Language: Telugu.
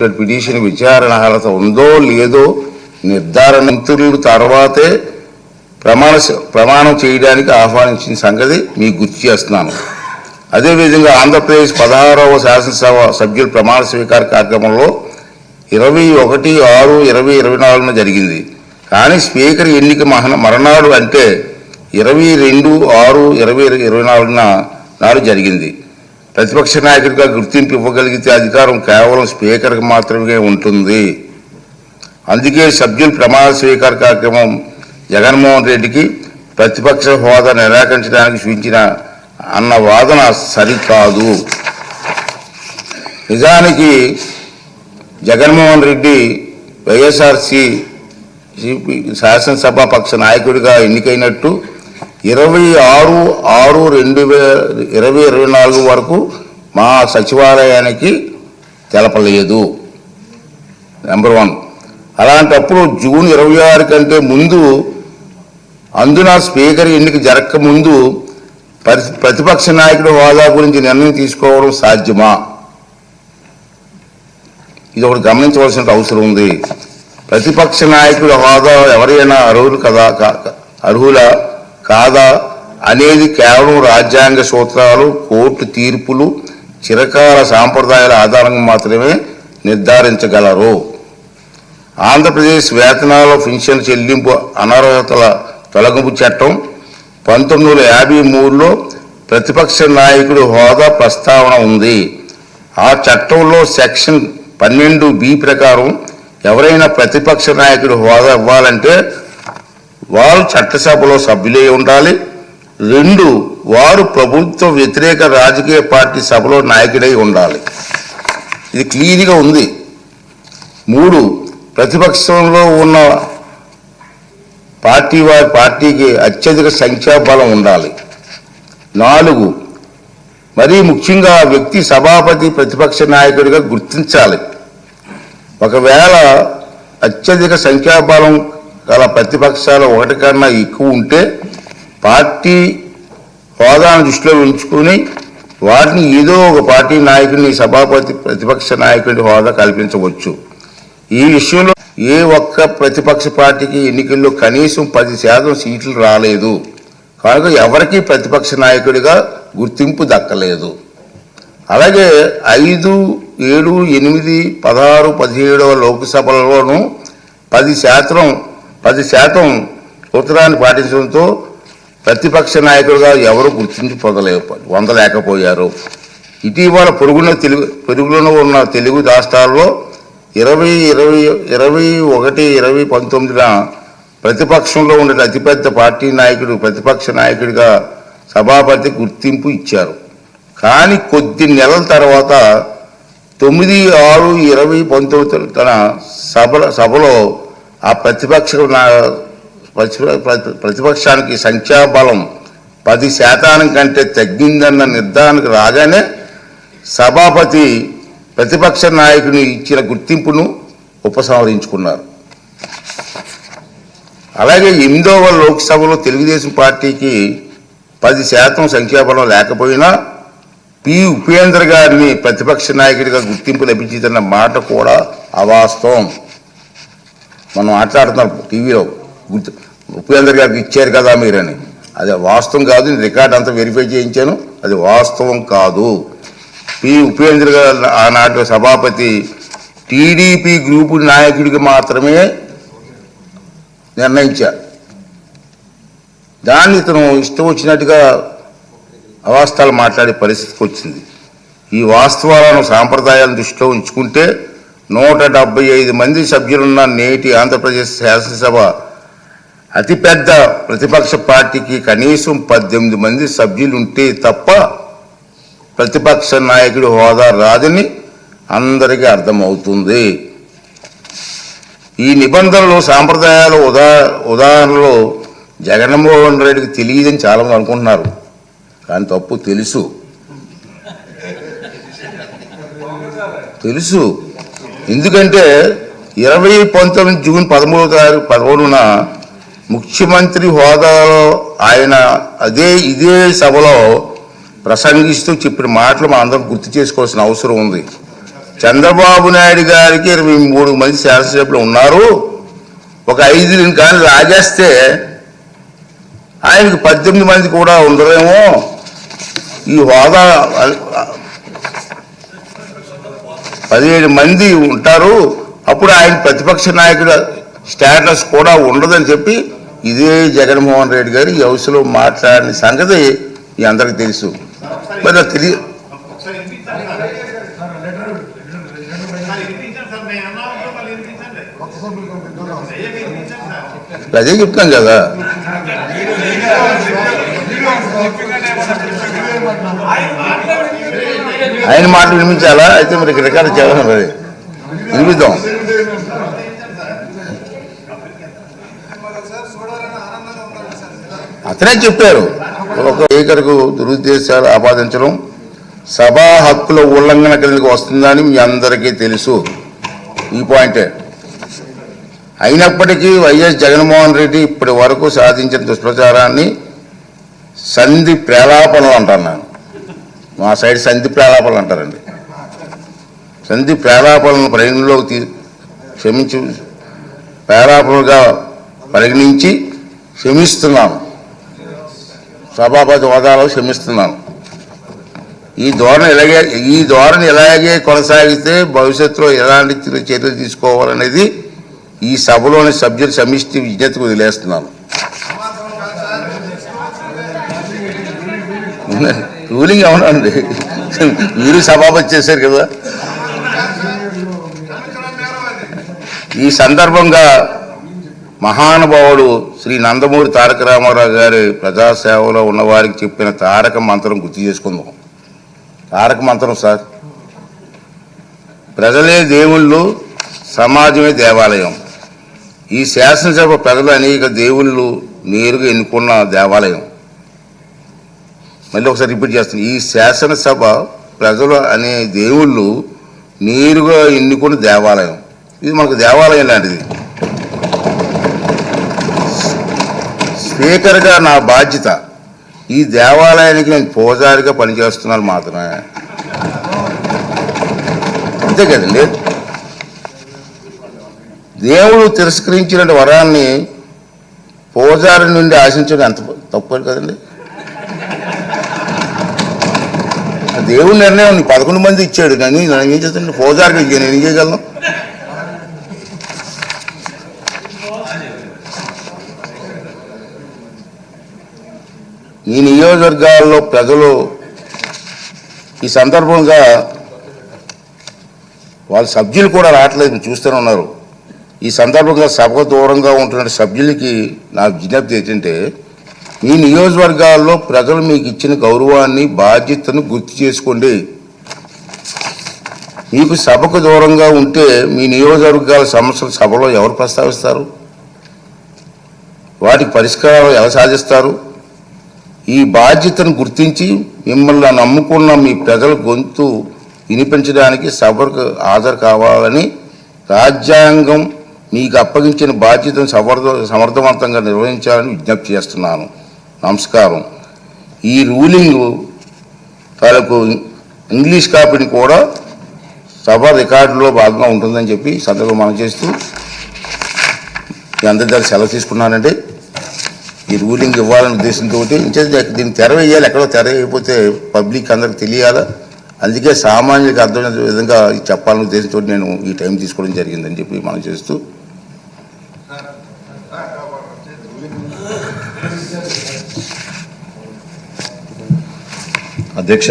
పిటిషన్ విచారణ అర్హత ఉందో లేదో నిర్ధారణ మంత్రులు తర్వాతే ప్రమాణం చేయడానికి ఆహ్వానించిన సంగతి మీకు గుర్తు చేస్తున్నాను. అదేవిధంగా ఆంధ్రప్రదేశ్ 16వ శాసనసభ సభ్యుల ప్రమాణ స్వీకార కార్యక్రమంలో 21/6/2024 జరిగింది. కానీ స్పీకర్ ఎన్నిక మరణాడు అంటే 22/6/2024 నాడు జరిగింది. ప్రతిపక్ష నాయకుడిగా గుర్తింపు ఇవ్వగలిగితే అధికారం కేవలం స్పీకర్కి మాత్రమే ఉంటుంది. అందుకే సభ్యుల ప్రమాణ స్వీకార కార్యక్రమం జగన్మోహన్ రెడ్డికి ప్రతిపక్ష హోదా నిరాకరించడానికి సూచించిన అన్న వాదన సరికాదు. నిజానికి జగన్మోహన్ రెడ్డి వైఎస్ఆర్సీ శాసనసభాపక్ష నాయకుడిగా ఎన్నికైనట్టు 26/6/2024 వరకు మా సచివాలయానికి తెలపలేదు. నెంబర్ 1. అలాంటప్పుడు జూన్ 26 కంటే ముందు, అందున స్పీకర్ ఎన్నిక జరగక ముందు ప్రతిపక్ష నాయకుడి హోదా గురించి నిర్ణయం తీసుకోవడం సాధ్యమా? ఇది ఒకటి గమనించవలసిన అవసరం ఉంది. ప్రతిపక్ష నాయకుడి హోదా ఎవరైనా అర్హులా కాదా అనేది కేవలం రాజ్యాంగ సూత్రాలు, కోర్టు తీర్పులు, చిరకాల సాంప్రదాయాల ఆధారంగా మాత్రమే నిర్ధారించగలరు. ఆంధ్రప్రదేశ్ వేతనాల పెన్షన్ చెల్లింపు అనర్హతల తొలగింపు చట్టం 1953లో ప్రతిపక్ష నాయకుడి హోదా ప్రస్తావన ఉంది. ఆ చట్టంలో సెక్షన్ 12B ప్రకారం ఎవరైనా ప్రతిపక్ష నాయకుడి హోదా ఇవ్వాలంటే వారు చట్టసభలో సభ్యులే ఉండాలి. 2, వారు ప్రభుత్వ వ్యతిరేక రాజకీయ పార్టీ సభలో నాయకుడై ఉండాలి. ఇది క్లియర్గా ఉంది. 3, ప్రతిపక్షంలో ఉన్న పార్టీకి అత్యధిక సంఖ్యాబలం ఉండాలి. 4, మరీ ముఖ్యంగా వ్యక్తి సభాపతి ప్రతిపక్ష నాయకుడిగా గుర్తించాలి. ఒకవేళ అత్యధిక సంఖ్యాబలం గల ప్రతిపక్షాలు 1 కన్నా ఎక్కువ ఉంటే పార్టీ హోదాను దృష్టిలో ఉంచుకుని వాటిని ఏదో ఒక పార్టీ నాయకుడిని సభాపతి ప్రతిపక్ష నాయకుడి హోదా కల్పించవచ్చు. ఈ విషయంలో ఏ ఒక్క ప్రతిపక్ష పార్టీకి ఎన్నికల్లో కనీసం 10% సీట్లు రాలేదు. కనుక ఎవరికీ ప్రతిపక్ష నాయకుడిగా గుర్తింపు దక్కలేదు. అలాగే 5, 7, 8, 16, 17వ లోక్సభలలోనూ 10% ఉత్తరాన్ని పాటించడంతో ప్రతిపక్ష నాయకుడిగా ఎవరు గుర్తింపు పొందలేకపోయారు. ఇటీవల పొరుగులో ఉన్న తెలుగు రాష్ట్రాల్లో 2021-2019 ప్రతిపక్షంలో ఉండే అతిపెద్ద పార్టీ నాయకుడు ప్రతిపక్ష నాయకుడిగా సభాపతి గుర్తింపు ఇచ్చారు. కానీ కొద్ది నెలల తర్వాత 9/6/2019 తన సభలో ఆ ప్రతిపక్షానికి సంఖ్యాబలం 10% కంటే తగ్గిందన్న నిర్ధారణకు రాగానే సభాపతి ప్రతిపక్ష నాయకుని ఇచ్చిన గుర్తింపును ఉపసంహరించుకున్నారు. అలాగే 8వ లోక్సభలో తెలుగుదేశం పార్టీకి 10% సంఖ్యాబలం లేకపోయినా ఉపేంద్ర గారిని ప్రతిపక్ష నాయకుడిగా గుర్తింపు లభించిందన్న మాట కూడా అవాస్తవం. మనం మాట్లాడుతున్నాం టీవీలో ఉపేంద్ర గారికి ఇచ్చారు కదా మీరని. అది వాస్తవం కాదు. రికార్డ్ అంతా వెరిఫై చేయించాను. అది వాస్తవం కాదు. ఉపేంద్ర గారు ఆనాటి సభాపతి టీడీపీ గ్రూపు నాయకుడికి మాత్రమే నిర్ణయించారు. దాన్ని ఇతను ఇష్టం వచ్చినట్టుగా అవాస్తవాలు మాట్లాడే పరిస్థితికి వచ్చింది. ఈ వాస్తవాలను సాంప్రదాయాలను దృష్టిలో ఉంచుకుంటే 175 మంది సభ్యులున్న నేటి ఆంధ్రప్రదేశ్ శాసనసభ అతిపెద్ద ప్రతిపక్ష పార్టీకి కనీసం 18 మంది సభ్యులుంటే తప్ప ప్రతిపక్ష నాయకుడి హోదా రాదని అందరికీ అర్థమవుతుంది. ఈ నిబంధనలు సాంప్రదాయాల ఉదాహరణలో జగన్మోహన్ రెడ్డికి తెలియదని చాలామంది అనుకుంటున్నారు. కానీ తప్పు. తెలుసు. ఎందుకంటే 2019 జూన్ 13న ముఖ్యమంత్రి హోదాలో ఆయన ఇదే సభలో ప్రసంగిస్తూ చెప్పిన మాటలు మనం అందరం గుర్తు చేసుకోవాల్సిన అవసరం ఉంది. చంద్రబాబు నాయుడు గారికి 23 మంది శాసనసభ్యులు ఉన్నారు. ఒక 5 కానీ లాగేస్తే ఆయనకి 18 మంది కూడా ఉండరేమో. ఈ హోదా 17 మంది ఉంటారు. అప్పుడు ఆయన ప్రతిపక్ష నాయకుడు స్టేటస్ కూడా ఉండదని చెప్పి ఇదే జగన్మోహన్ రెడ్డి గారు ఈ హౌస్లో మాట్లాడిన సంగతి మీ అందరికీ తెలుసు. మరి తెలియదు అదే చెప్తాం కదా. ఆయన మాట వినిపించాలా? అయితే మరి రికార్డు చేయాలి, మరి వినిపిద్దాం. అతనే చెప్పారు, ఒక స్పీకర్కు దురుద్దేశాలు ఆపాదించడం సభా హక్కుల ఉల్లంఘన కిందకి వస్తుందని మీ అందరికీ తెలుసు. ఈ పాయింటే. అయినప్పటికీ వైఎస్ జగన్మోహన్ రెడ్డి ఇప్పటి వరకు సాధించిన దుష్ప్రచారాన్ని సంధి ప్రేలాపనలు అంటాను నేను. మా సైడ్ సంధి ప్రేలాపనలు అంటారండి. సంధి ప్రేలాపనలను పరిగణలోకి ప్రేలాపనలుగా పరిగణించి క్షమిస్తున్నాను, సభాపతి హోదాలో క్షమిస్తున్నాను. ఈ ధోరణి ఇలాగే కొనసాగితే భవిష్యత్తులో ఎలాంటి చర్యలు తీసుకోవాలనేది ఈ సభలోని సభ్యుల సమిష్టి విజ్ఞతకు వదిలేస్తున్నాను. రూలింగ్ అవునండి, మీరు సభాపతి చేశారు కదా. ఈ సందర్భంగా మహానుభావుడు శ్రీ నందమూరి తారక రామారావు గారి ప్రజాసేవలో ఉన్నవారికి చెప్పిన తారక మంత్రం గుర్తు చేసుకుందాం. తారక మంత్రం సార్, ప్రజలే దేవుళ్ళు, సమాజమే దేవాలయం. ఈ శాసనసభ ప్రజలు అనేక దేవుళ్ళు నేరుగా ఎన్నుకున్న దేవాలయం. మళ్ళీ ఒకసారి రిపీట్ చేస్తాను, ఈ శాసనసభ ప్రజలు అనే దేవుళ్ళు నేరుగా ఎన్నుకున్న దేవాలయం. ఇది మనకు దేవాలయం లాంటిది. స్పీకర్గా నా బాధ్యత ఈ దేవాలయానికి నేను పూజారిగా పనిచేస్తున్నాను మాత్రమే, అంతే కదండి. దేవుడు తిరస్కరించిన వరాన్ని పూజారి నుండి ఆశించడం ఎంత తప్పు కదండి. దేవుడి నిర్ణయం 11 మంది ఇచ్చాడు, నేను ఏం చేస్తాను? పూజారికి నేను ఏం చేయగలను? ఈ నియోజకవర్గాల్లో ప్రజలు ఈ సందర్భంగా వాళ్ళ సభ్యులు కూడా రావట్లేదు, మీరు చూస్తూనే ఉన్నారు. ఈ సందర్భంగా సభకు దూరంగా ఉంటున్న సభ్యులకి నా విజ్ఞప్తి ఏంటంటే, మీ నియోజకవర్గాల్లో ప్రజలు మీకు ఇచ్చిన గౌరవాన్ని, బాధ్యతను గుర్తు చేసుకోండి. మీకు సభకు దూరంగా ఉంటే మీ నియోజకవర్గాల సమస్యలు సభలో ఎవరు ప్రస్తావిస్తారు? వాటికి పరిష్కారాలు ఎలా సాధిస్తారు? ఈ బాధ్యతను గుర్తించి మిమ్మల్ని నమ్ముకున్న మీ ప్రజల గొంతు వినిపించడానికి సభకు హాజరు కావాలని, రాజ్యాంగం మీకు అప్పగించిన బాధ్యతను సమర్థవంతంగా నిర్వహించాలని విజ్ఞప్తి చేస్తున్నాను. నమస్కారం. ఈ రూలింగ్ తాలూకు ఇంగ్లీష్ కాపీని కూడా సభ రికార్డులో భాగంగా ఉంటుందని చెప్పి సందర్భంగా మనం చేస్తూ మీ అందరి దగ్గర సెలవు తీసుకున్నానండి. ఈ రూలింగ్ ఇవ్వాలనే ఉద్దేశంతో దీన్ని తెర వేయాలి, ఎక్కడో తెర వేయకపోతే పబ్లిక్ అందరికి తెలియాలా. అందుకే సామాన్యులకు అర్థమైన విధంగా చెప్పాలనే ఉద్దేశంతో నేను ఈ టైం తీసుకోవడం జరిగిందని చెప్పి మనం చేస్తూ అధ్యక్ష